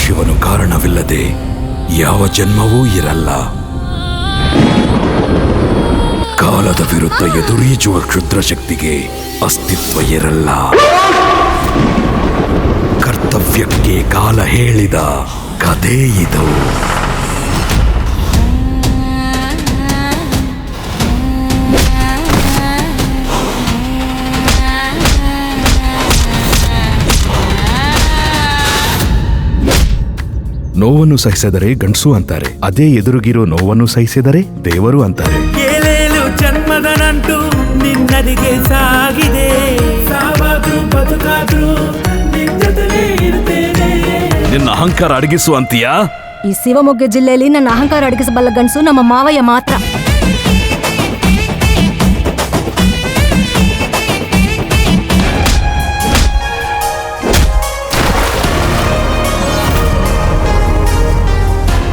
ಶಿವನು ಕಾರಣವಿಲ್ಲದೆ ಯಾವ ಜನ್ಮವೂ ಇರಲ್ಲ. ಕಾಲದ ವಿರುದ್ಧ ಎದುರೀಜುವ ಕ್ಷುದ್ರ ಶಕ್ತಿಗೆ ಅಸ್ತಿತ್ವ ಇರಲ್ಲ. ಕರ್ತವ್ಯಕ್ಕೆ ಕಾಲ ಹೇಳಿದ ಕಥೆ ಇದು. ನೋವನ್ನು ಸಹಿಸಿದರೆ ಗಂಡಸು ಅಂತಾರೆ, ಅದೇ ಎದುರುಗಿರೋ ನೋವನ್ನು ಸಹಿಸಿದರೆ ದೇವರು ಅಂತಾರೆ. ಏಳೇಳು ಜನ್ಮದ ನಂಟು ನಿನ್ನದಿಗೆ ಸಾಗಿದೆ, ಸಾವಾದ್ರೂ ಬದುಕಾದ್ರೂ ನಿನ್ನದಲೇ ಇರ್ತೇನೆ. ನಿನ್ನ ಅಹಂಕಾರ ಅಡಗಿಸು ಅಂತೀಯಾ? ಈ ಶಿವಮೊಗ್ಗ ಜಿಲ್ಲೆಯಲ್ಲಿ ನನ್ನ ಅಹಂಕಾರ ಅಡಗಿಸಬಲ್ಲ ಗಂಡಸು ನಮ್ಮ ಮಾವಯ್ಯ ಮಾತ್ರ.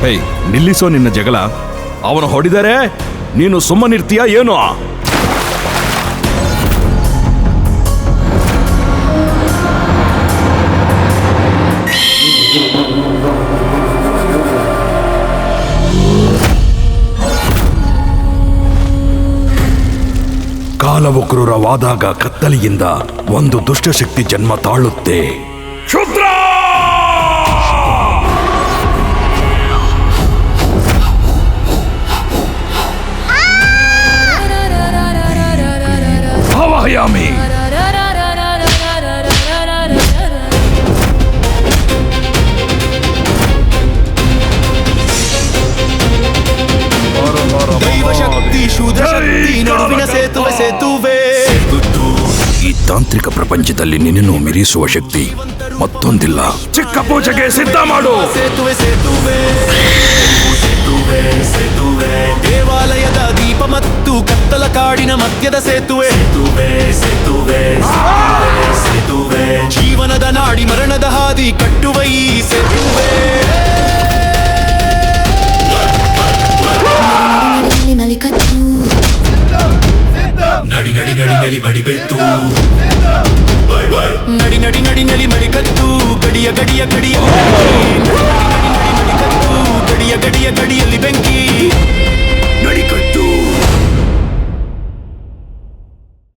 ಹೇ, ನಿಲ್ಲಿಸೋ ನಿನ್ನ ಜಗಳ. ಅವನು ಹೊಡಿದರೆ ನೀನು ಸುಮ್ಮನಿರ್ತೀಯಾ ಏನೋ? ಕಾಲವು ಕ್ರೂರವಾದಾಗ ಕತ್ತಲೆಯಿಂದ ಒಂದು ದುಷ್ಟಶಕ್ತಿ ಜನ್ಮ ತಾಳುತ್ತೆ. ಕ್ಷುದ್ರ! ಆವಾಹಯಾಮಿ. ದೈವಶಕ್ತಿ ಶೂದ್ರಶಕ್ತಿ ನಡುವಿನ ಸೇತುವೆ ಸೇತುವೆ. ಈ ತಾಂತ್ರಿಕ ಪ್ರಪಂಚದಲ್ಲಿ ನಿನ್ನನ್ನು ಮೀರಿಸುವ ಶಕ್ತಿ ಮತ್ತೊಂದಿಲ್ಲ. ಚಿಕ್ಕ ಪೂಜೆಗೆ ಸಿದ್ಧ ಮಾಡು. ಸೇತುವೆ ಸೇತುವೆ ಸೇತುವೆ ಸೇತುವೆ. ದೇವಾಲಯದ ದೀಪ ಮತ್ತು ಕತ್ತಲ ಕಾಡಿನ ಮಧ್ಯದ ಸೇತುವೆ ಸೇತುವೆ ಸೇತುವೆ ಸೇತುವೆ. ಜೀವನದ ನಾಡಿ ಮರಣದ ಹಾದಿ ಕಟ್ಟುವ ಈ ಸೇತುವೆ. ನಡಿ ನಡಿ ನಡಿ ನಡಿ ಬಡಿಬೆತ್ತು, ನಡಿ ನಡಿ ನಡಿ ನಡಿ ಮಡಿಕತ್ತು, ಗಡಿಯ ಗಡಿಯ ಗಡಿಯ ಗಡಿಯ ಗಡಿಯಲ್ಲಿ ಬೆಂಕಿ.